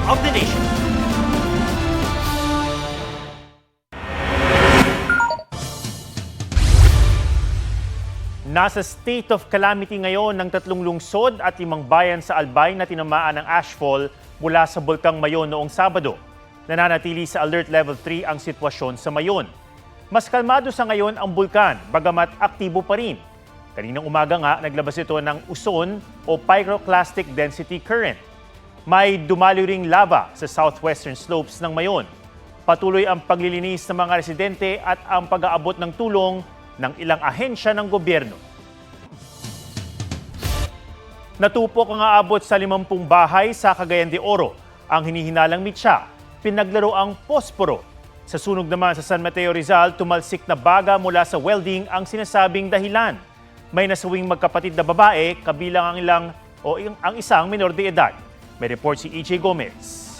of the nation. Nasa state of calamity ngayon ng 3 lungsod at 5 bayan sa Albay na tinamaan ng ashfall mula sa Bulkang Mayon noong Sabado. Nananatili sa Alert Level 3 ang sitwasyon sa Mayon. Mas kalmado sa ngayon ang bulkan, bagamat aktibo pa rin. Kaninang umaga nga, naglabas ito ng uson o pyroclastic density current. May dumaloy ring lava sa southwestern slopes ng Mayon. Patuloy ang paglilinis ng mga residente at ang pag-aabot ng tulong ng ilang ahensya ng gobyerno. Natupok ang aabot sa 50 bahay sa Cagayan de Oro. Ang hinihinalang mitsa, pinaglaro ang posporo. Sa sunog naman sa San Mateo Rizal, tumalsik na baga mula sa welding ang sinasabing dahilan. May nasawing magkapatid na babae, kabilang ang isang minor de edad. May report si EJ Gomez.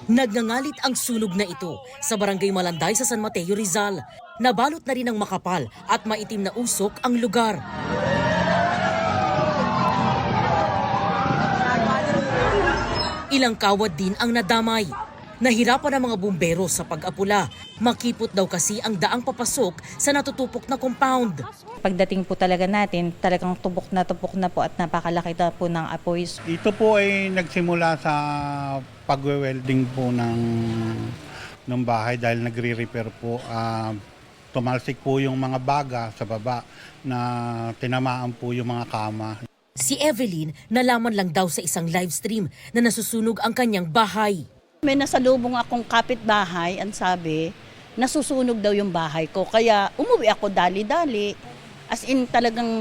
Nagngangalit ang sunog na ito sa Barangay Malanday sa San Mateo Rizal. Nabalot na rin ng makapal at maitim na usok ang lugar. Ilang kawad din ang nadamay. Nahirapan ang mga bumbero sa pag-apula. Makipot daw kasi ang daang papasok sa natutupok na compound. Pagdating po talaga natin, talagang tupok na po at napakalaki na po ng apoy. Ito po ay nagsimula sa pagwe-welding po ng bahay dahil nagre-repair po. Tumalsik po yung mga baga sa baba na tinamaan po yung mga kama. Si Evelyn nalaman lang daw sa isang live stream na nasusunog ang kanyang bahay. May nasalubong akong kapitbahay, ang sabi, nasusunog daw yung bahay ko. Kaya umuwi ako dali-dali. As in talagang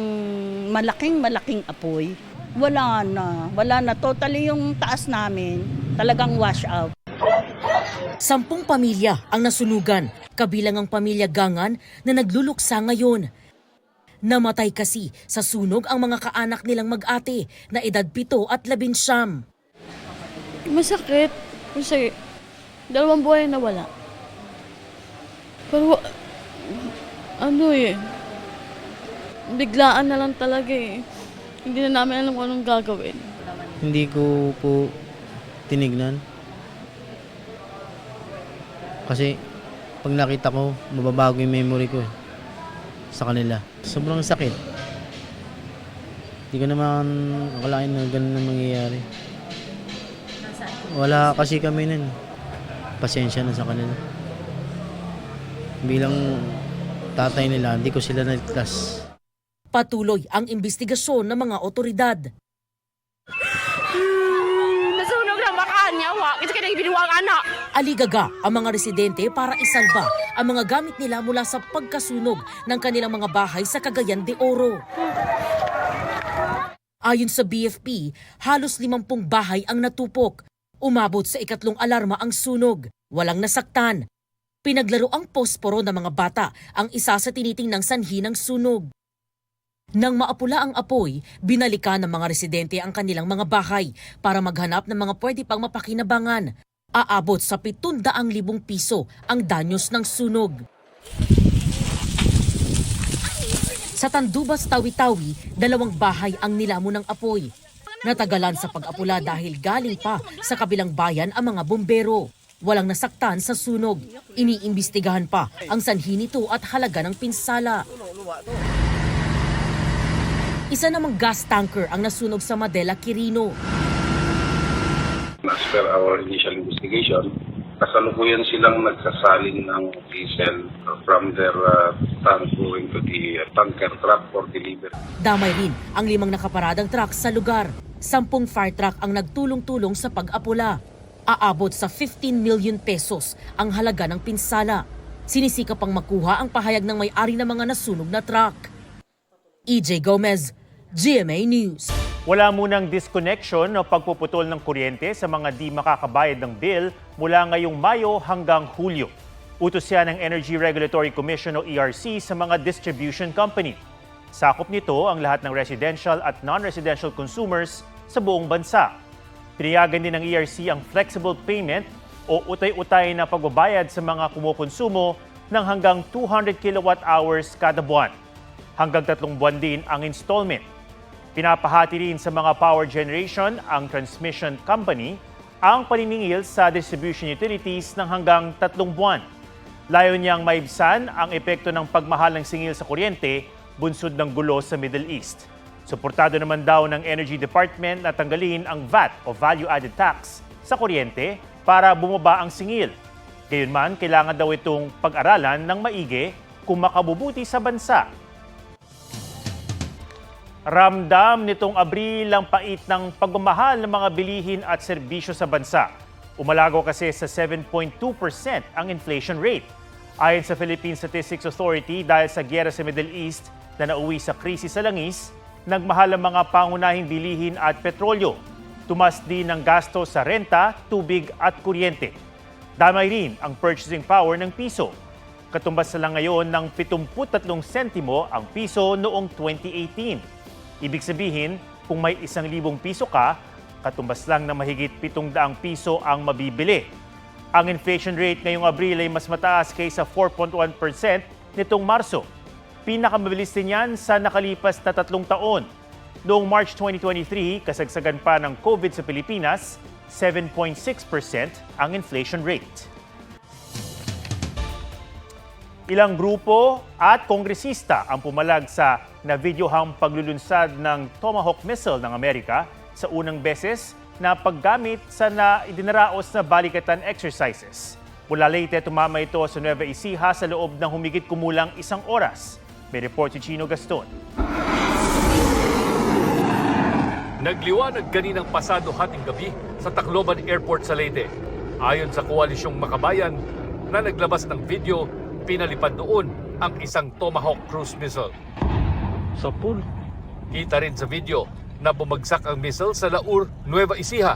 malaking apoy. Wala na. Totally yung taas namin, talagang wash out. 10 pamilya ang nasunugan, kabilang ang pamilya Gangan na nagluluksa ngayon. Namatay kasi sa sunog ang mga kaanak nilang mag-ate na edad 7 at 11. Masakit. Kasi 2 buhay na wala. Pero biglaan na lang talaga eh. Hindi na namin alam kung anong gagawin. Hindi ko po tinignan. Kasi pag nakita ko, mababago yung memory ko sa kanila. Sobrang sakit. Hindi ko naman akalain na ganun na mangyayari. Wala kasi kami nun. Pasensya na sa kanila. Bilang tatay nila, hindi ko sila naligtas. Patuloy ang investigasyon ng mga otoridad. Nasunog na baka niyawa. Kasi kaya ibinuwang anak. Aligaga ang mga residente para isalba ang mga gamit nila mula sa pagkasunog ng kanilang mga bahay sa Cagayan de Oro. Ayon sa BFP, halos 50 bahay ang natupok. Umabot sa 2nd alarma ang sunog. Walang nasaktan. Pinaglaro ang posporo ng mga bata, ang isa sa tinitingnang sanhi ng sunog. Nang maapula ang apoy, binalikan ng mga residente ang kanilang mga bahay para maghanap ng mga pwede pang mapakinabangan. Aabot sa 700,000 piso ang danyos ng sunog. Sa Tandubas, Tawi-Tawi, 2 bahay ang nilamon ng apoy. Natagalan sa pag-apula dahil galing pa sa kabilang bayan ang mga bumbero. Walang nasaktan sa sunog. Iniimbestigahan pa ang sanhi nito at halaga ng pinsala. Isa namang gas tanker ang nasunog sa Madela, Quirino. As per our initial investigation, kasalukuyan silang nagsasalin ng diesel from their tank going to the tanker truck for delivery. Damay rin ang 5 nakaparadang truck sa lugar. 10 fire truck ang nagtulong-tulong sa pag-apula. Aabot sa 15 million pesos ang halaga ng pinsala. Sinisikap pang makuha ang pahayag ng may-ari ng mga nasunog na truck. EJ Gomez, GMA News. Wala munang disconnection o pagpuputol ng kuryente sa mga di makakabayad ng bill mula ngayong Mayo hanggang Hulyo. Utos yan ng Energy Regulatory Commission o ERC sa mga distribution company. Sakop nito ang lahat ng residential at non-residential consumers sa buong bansa. Pinayagan din ng ERC ang flexible payment o utay-utay na pagbabayad sa mga kumukonsumo ng hanggang 200 kilowatt hours kada buwan. Hanggang 3 buwan din ang installment. Pinapahati rin sa mga power generation ang transmission company ang paniningil sa distribution utilities ng hanggang 3 buwan. Layo niyang maibsan ang epekto ng pagmahal ng singil sa kuryente bunsod ng gulo sa Middle East. Suportado naman daw ng Energy Department na tanggalin ang VAT o Value Added Tax sa kuryente para bumaba ang singil. Gayunman, kailangan daw itong pag-aralan ng maigi kung makabubuti sa bansa. Ramdam nitong Abril ang pait ng pagmamahal ng mga bilihin at serbisyo sa bansa. Umalago kasi sa 7.2% ang inflation rate. Ayon sa Philippine Statistics Authority, dahil sa giyera sa Middle East na nauwi sa krisis sa langis, nagmahal ang mga pangunahing bilihin at petrolyo. Tumas din ang gasto sa renta, tubig at kuryente. Damay rin ang purchasing power ng piso. Katumbas na lang ngayon ng 73 sentimo ang piso noong 2018. Ibig sabihin, kung may 1,000 piso ka, katumbas lang na mahigit 700 piso ang mabibili. Ang inflation rate ngayong Abril ay mas mataas kaysa 4.1% nitong Marso. Pinakamabilis din yan sa nakalipas na 3 taon. Noong March 2023, kasagsagan pa ng COVID sa Pilipinas, 7.6% ang inflation rate. Ilang grupo at kongresista ang pumalag sa na-videohang paglulunsad ng Tomahawk missile ng Amerika sa unang beses na paggamit sa idinaraos na balikatan exercises. Mula Leyte, tumama ito sa Nueva Ecija sa loob ng humigit kumulang 1 oras. May report si Chino Gaston. Nagliwanag kaninang pasado hating gabi sa Tacloban Airport sa Leyte. Ayon sa Koalisyong Makabayan na naglabas ng video, pinalipad doon ang isang Tomahawk cruise missile. Sa pool. Kita rin sa video na bumagsak ang missile sa Laur, Nueva Ecija.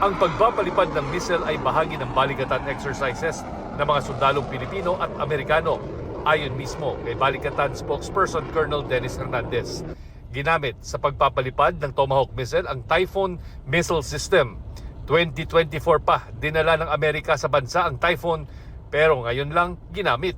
Ang pagpapalipad ng missile ay bahagi ng balikatan exercises ng mga sundalong Pilipino at Amerikano. Ayon mismo kay balikatan spokesperson Colonel Dennis Hernandez. Ginamit sa pagpapalipad ng Tomahawk missile ang Typhoon Missile System. 2024 pa dinala ng Amerika sa bansa ang Typhoon, pero ngayon lang ginamit.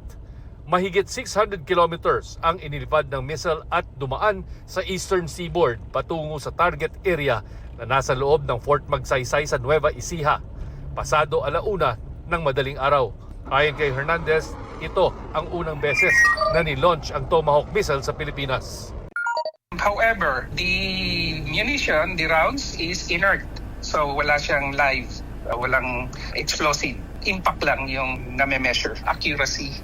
Mahigit 600 kilometers ang inilipad ng missile at dumaan sa eastern seaboard patungo sa target area na nasa loob ng Fort Magsaysay sa Nueva Ecija. Pasado 1:00 ng madaling araw. Ayon kay Hernandez, ito ang unang beses na ni-launch ang Tomahawk missile sa Pilipinas. However, the munition, the rounds is inert. So wala siyang live, walang explosive. Impact lang yung name-measure, accuracy.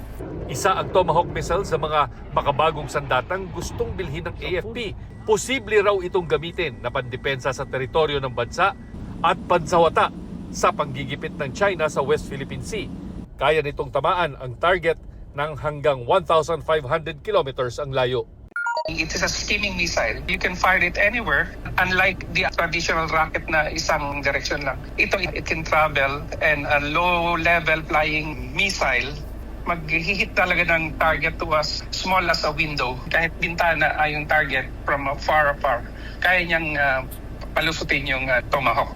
Isa ang Tomahawk missile sa mga makabagong sandatang gustong bilhin ng AFP. Posible raw itong gamitin na pandepensa sa teritoryo ng bansa at pansawata sa panggigipit ng China sa West Philippine Sea. Kaya nitong tamaan ang target ng hanggang 1,500 kilometers ang layo. It is a skimming missile. You can fire it anywhere, unlike the traditional rocket na isang direction lang. It can travel, and a low-level flying missile mag-hit talaga ng target to as small as a window. Kahit bintana ay yung target from afar, kaya niyang palusutin yung Tomahawk.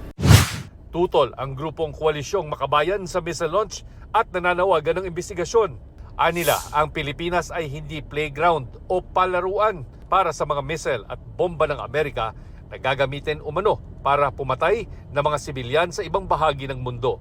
Tutol ang grupong Koalisyong Makabayan sa missile launch at nananawagan ng investigasyon. Anila, ang Pilipinas ay hindi playground o palaruan para sa mga missile at bomba ng Amerika na gagamitin umano para pumatay ng mga sibilyan sa ibang bahagi ng mundo.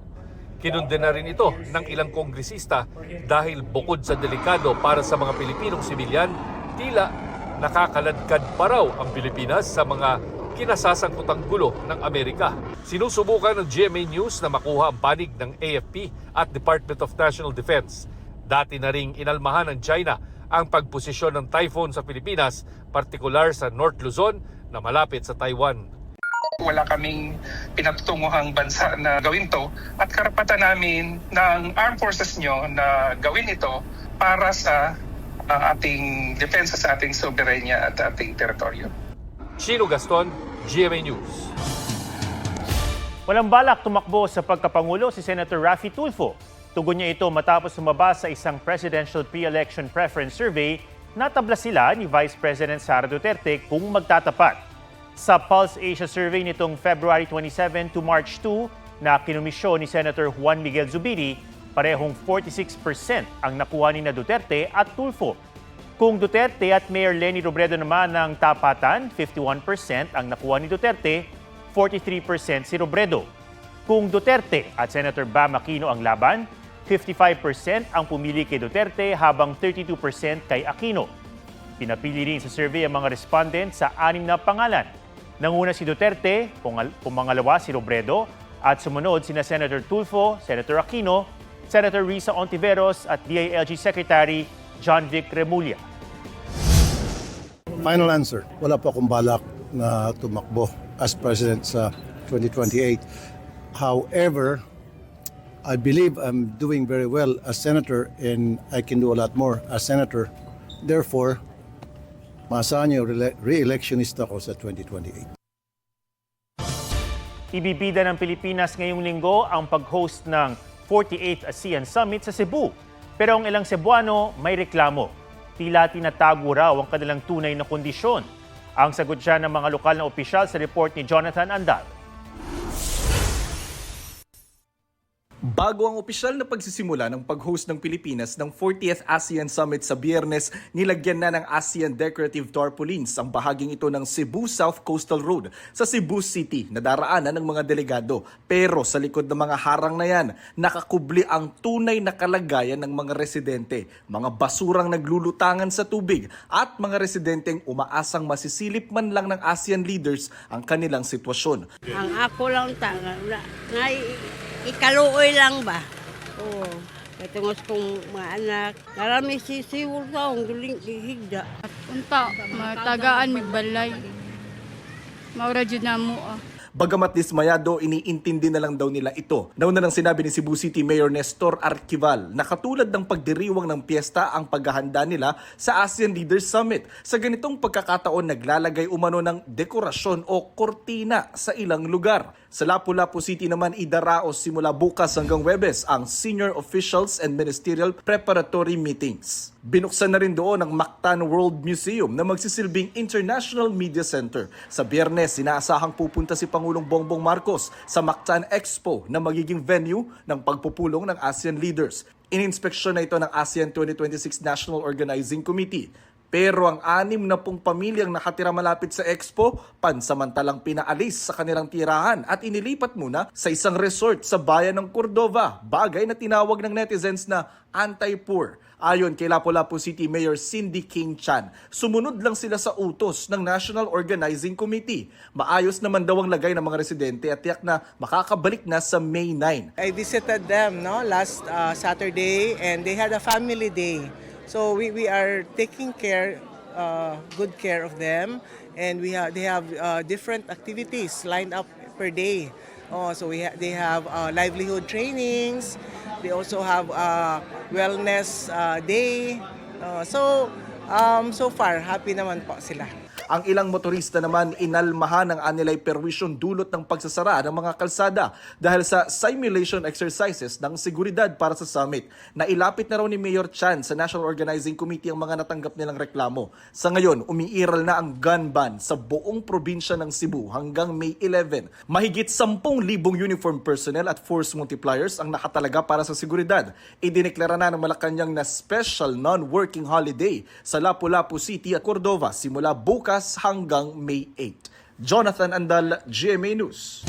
Kinundena rin ito ng ilang kongresista dahil bukod sa delikado para sa mga Pilipinong sibilyan, tila nakakaladkad pa raw ang Pilipinas sa mga kinasasangkutang gulo ng Amerika. Sinusubukan ng GMA News na makuha ang panig ng AFP at Department of National Defense. Dati na ring inalmahan ng China ang pagposisyon ng Typhoon sa Pilipinas, partikular sa North Luzon na malapit sa Taiwan. Wala kaming pinatutunguhang bansa na gawin to at karapatan namin ng armed forces nyo na gawin ito para sa ating depensa sa ating soberanya at ating teritoryo. Chino Gaston, GMA News. Walang balak tumakbo sa pagkapangulo si Senator Raffy Tulfo. Tugon niya ito matapos sumaba sa isang presidential pre-election preference survey na tabla sila ni Vice President Sara Duterte kung magtatapat. Sa Pulse Asia survey nitong February 27 to March 2 na kinumisyon ni Senator Juan Miguel Zubiri, parehong 46% ang nakuha ni na Duterte at Tulfo. Kung Duterte at Mayor Leni Robredo naman ng tapatan, 51% ang nakuha ni Duterte, 43% si Robredo. Kung Duterte at Senator Bam Aquino ang laban, 55% ang pumili kay Duterte habang 32% kay Aquino. Pinapili rin sa survey ang mga respondent sa 6 na pangalan. Nanguna si Duterte, pumangalawa si Robredo, at sumunod sina Senator Tulfo, Senator Aquino, Senator Risa Ontiveros at DILG Secretary John Vic Remulla. Final answer, wala po akong balak na tumakbo as President sa 2028. However, I believe I'm doing very well as Senator and I can do a lot more as Senator. Therefore, maasahan niyo re-electionista ko sa 2028. Ibibida ng Pilipinas ngayong linggo ang pag-host ng 48th ASEAN Summit sa Cebu. Pero ang ilang Cebuano may reklamo. Tila tinatago raw ang kanilang tunay na kondisyon. Ang sagot siya ng mga lokal na opisyal sa report ni Jonathan Andal. Bago ang opisyal na pagsisimula ng pag-host ng Pilipinas ng 40th ASEAN Summit sa Biyernes, nilagyan na ng ASEAN Decorative Tarpaulins ang bahaging ito ng Cebu South Coastal Road sa Cebu City na daraanan ng mga delegado. Pero sa likod ng mga harang na yan, nakakubli ang tunay na kalagayan ng mga residente, mga basurang naglulutangan sa tubig at mga residenteng umaasang masisilip man lang ng ASEAN leaders ang kanilang sitwasyon. Ang ako lang ikaluoy lang ba? Oo. Katungos kong mga anak. Karami sisiwol sa akong guling higda. Unta, matagaan, may balay. Maura dyan na mo Bagamat dismayado, iniintindi na lang daw nila ito. Nauna nang sinabi ni Cebu City Mayor Nestor Arquival na katulad ng pagdiriwang ng piyesta ang paghahanda nila sa ASEAN Leaders Summit. Sa ganitong pagkakataon, naglalagay umano ng dekorasyon o kortina sa ilang lugar. Sa Lapu-Lapu City naman, idaraos simula bukas hanggang Huwebes ang Senior Officials and Ministerial Preparatory Meetings. Binuksan na rin doon ang Mactan World Museum na magsisilbing International Media Center. Sa Biyernes, inaasahang pupunta si Pangulong Bongbong Marcos sa Mactan Expo na magiging venue ng pagpupulong ng ASEAN leaders. Ininspeksyon na ito ng ASEAN 2026 National Organizing Committee. Pero ang 60 pamilyang nakatira malapit sa Expo, pansamantalang pinaalis sa kanilang tirahan at inilipat muna sa isang resort sa bayan ng Cordova, bagay na tinawag ng netizens na anti-poor. Ayon kay Lapu-Lapu City Mayor Cindy King Chan, sumunod lang sila sa utos ng National Organizing Committee. Maayos naman daw ang lagay ng mga residente at tiyak na makakabalik na sa May 9. I visited them last Saturday and they had a family day. So we are taking good care of them, and they have different activities lined up per day. So they have livelihood trainings. They also have wellness day. So far happy naman po sila. Ang ilang motorista naman inalmahan ang anilay perwisyon dulot ng pagsasara ng mga kalsada dahil sa simulation exercises ng seguridad para sa summit. Nailapit na raw ni Mayor Chan sa National Organizing Committee ang mga natanggap nilang reklamo. Sa ngayon, umiiral na ang gun ban sa buong probinsya ng Cebu hanggang May 11. Mahigit 10,000 uniform personnel at force multipliers ang nakatalaga para sa seguridad. Idineklara na ng Malacanang na special non-working holiday sa Lapu-Lapu City at Cordova simula bukas hanggang May 8. Jonathan Andal, GMA News.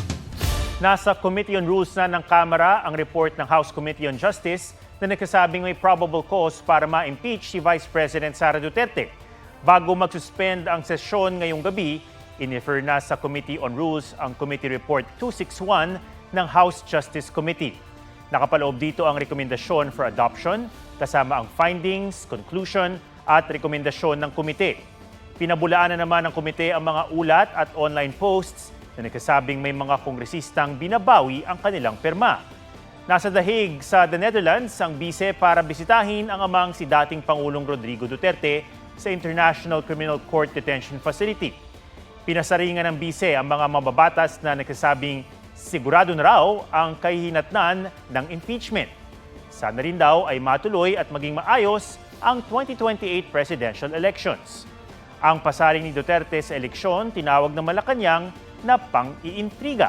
Nasa Committee on Rules na ng Kamara ang report ng House Committee on Justice na nagsasabing may probable cause para ma-impeach si Vice President Sara Duterte. Bago mag-suspend ang sesyon ngayong gabi, inifer na sa Committee on Rules ang Committee Report 261 ng House Justice Committee. Nakapaloob dito ang rekomendasyon for adoption kasama ang findings, conclusion at rekomendasyon ng komite. Pinabulaan na naman ng komite ang mga ulat at online posts na nagsasabing may mga kongresistang binabawi ang kanilang pirma. Nasa The Hague sa The Netherlands ang bise para bisitahin ang amang si dating Pangulong Rodrigo Duterte sa International Criminal Court Detention Facility. Pinasaringan ng bise ang mga mababatas na nagsasabing sigurado na raw ang kahihinatnan ng impeachment. Sana rin daw ay matuloy at maging maayos ang 2028 presidential elections. Ang pasaring ni Duterte sa eleksyon tinawag ng Malacanang na pang-iintriga.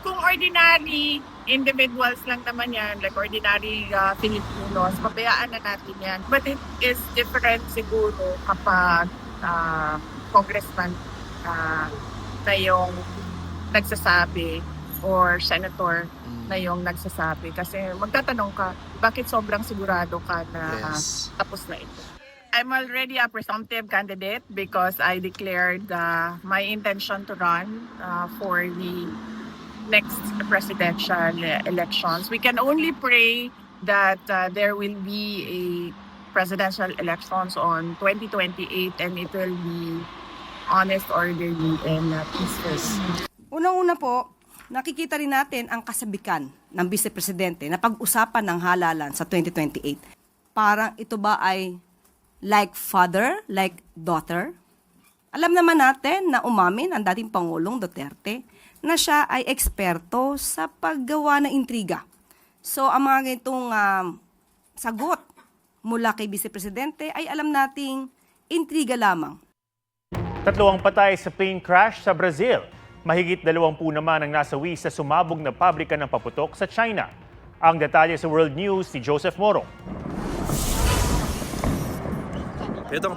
Kung ordinary individuals lang naman yan, like ordinary Filipinos, pabayaan na natin yan. But it is different siguro kapag congressman na yung nagsasabi or senator na yung nagsasabi. Kasi magtatanong ka, bakit sobrang sigurado ka na tapos na ito? I'm already a presumptive candidate because I declared my intention to run for the next presidential elections. We can only pray that there will be a presidential elections on 2028 and it will be honest, orderly, and peaceful. Unang-una po, nakikita rin natin ang kasabikan ng Vice Presidente na pag-usapan ng halalan sa 2028. Parang ito ba ay like father, like daughter? Alam naman natin na umamin ang dating Pangulong Duterte na siya ay eksperto sa paggawa ng intriga. So ang mga ganitong sagot mula kay Vice Presidente ay alam nating intriga lamang. 3 ang patay sa plane crash sa Brazil. Mahigit 20 naman ang nasawi sa sumabog na pabrika ng paputok sa China. Ang detalye sa World News si Joseph Morong. 6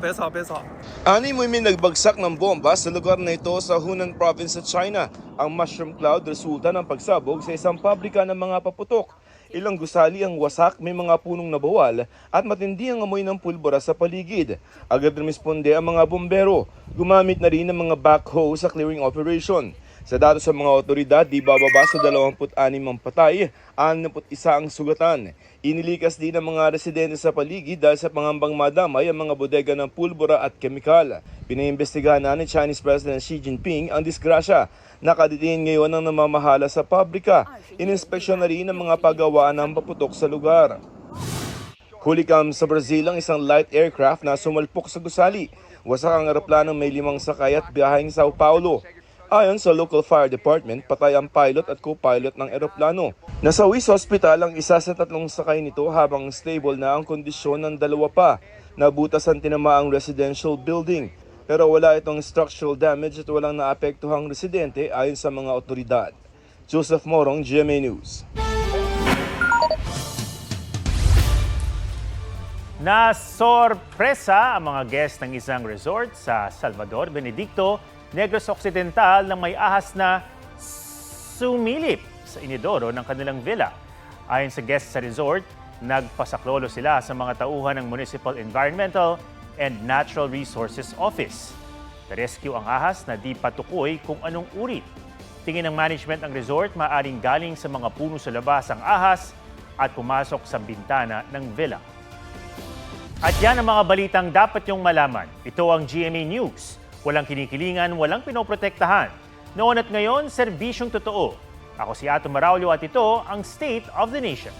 may nagbagsak ng bomba sa lugar na ito sa Hunan Province sa China. Ang mushroom cloud resulta ng pagsabog sa isang pabrika ng mga paputok. Ilang gusali ang wasak, may mga punong nabawal at matindi ang amoy ng pulbura sa paligid. Agad rumisponde ang mga bombero. Gumamit na rin ng mga backhoe sa clearing operation. Sa datos sa mga otoridad, di bababa sa 26 ang patay, 61 ang sugatan. Inilikas din ang mga residente sa paligid dahil sa pangambang madamay ang mga bodega ng pulbura at kemikal. Pinaimbestigahan na ni Chinese President Xi Jinping ang disgrasya. Nakaditiin ngayon ang namamahala sa pabrika. Ininspeksyon na rin ang mga paggawaan ng paputok sa lugar. Hulikam sa Brazil ang isang light aircraft na sumalpok sa gusali. Wasak ang eroplanong may 5 sakay at biyaheng Sao Paulo. Ayon sa local fire department, patay ang pilot at co-pilot ng eroplano. Nasawi sa ospital ang isa sa 3 sakay nito habang stable na ang kondisyon ng 2 pa. Nabutas ang tinamaang residential building. Pero wala itong structural damage at walang naapektuhang residente ayon sa mga otoridad. Joseph Morong, GMA News. Nasorpresa ang mga guest ng isang resort sa Salvador, Benedicto, Negros Occidental nang may ahas na sumilip sa inidoro ng kanilang villa. Ayon sa guest sa resort, nagpasaklolo sila sa mga tauhan ng Municipal Environmental and Natural Resources Office. Na-rescue ang ahas na di patukoy kung anong uri. Tingin ng management ng resort, maaring galing sa mga puno sa labas ang ahas at pumasok sa bintana ng villa. At yan ang mga balitang dapat niyong malaman. Ito ang GMA News. Walang kinikilingan, walang pinoprotektahan. Noon at ngayon, serbisyong totoo. Ako si Ato Maraulio at ito ang State of the Nation.